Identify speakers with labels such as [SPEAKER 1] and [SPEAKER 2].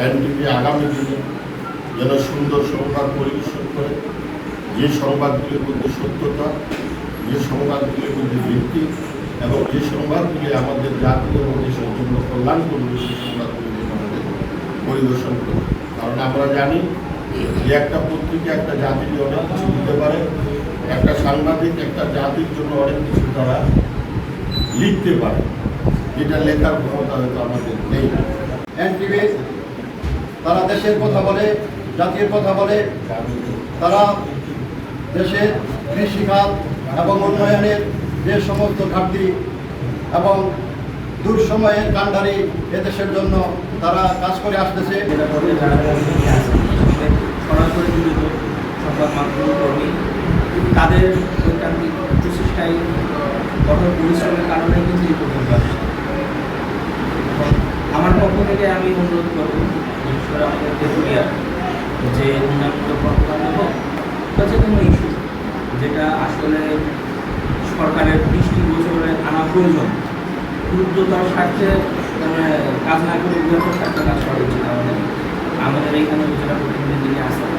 [SPEAKER 1] NTV আগামী দিনে যেন সুন্দর সংবাদ পরিবেশন করে, যে সংবাদগুলির মধ্যে সত্যতা, যে সংবাদগুলির মধ্যে ভিত্তি এবং যে সংবাদগুলি আমাদের জাতি এবং দেশের জন্য কল্যাণ করবে, সেই সংবাদগুলি আমাদের পরিবেশন করবে। কারণ আমরা জানি যে একটা পত্রিকা একটা জাতিকে অনেক কিছু দিতে পারে, একটা সাংবাদিক একটা জাতির জন্য অনেক কিছু তারা লিখতে পারে, যেটা লেখার ক্ষমতা হয়তো আমাদের নেই।
[SPEAKER 2] এনটিভি তারা দেশের কথা বলে, জাতির কথা বলে, তারা দেশের কৃষিখাত এবং উন্নয়নের যে সমস্ত ঘাটতি এবং দুঃসময়ের কাণ্ডারি এদেশের জন্য তারা কাজ করে আসতেছে।
[SPEAKER 3] সরাসরি জড়িত সংবাদ মাধ্যম কর্মী, তাদের বৈজ্ঞানিক প্রচেষ্টায় কঠোর পরিশ্রমের কারণে কিন্তু এই পর্যন্ত আসছে। আমার পক্ষ থেকে আমি অনুরোধ করব, বিশেষ করে আমাদের তেঁতুলিয়ার যে উন্নয়নমূলক কর্মকাণ্ড হোক বা যে কোনো ইস্যু যেটা আসলে সরকারের দৃষ্টিগোচরে আনা প্রয়োজন, দ্রুততার স্বার্থে কাজ না করে বৃহত্তর স্বার্থে কাজ করা উচিত। আমাদের এইখানে জেলা প্রতিনিধি যিনি আছেন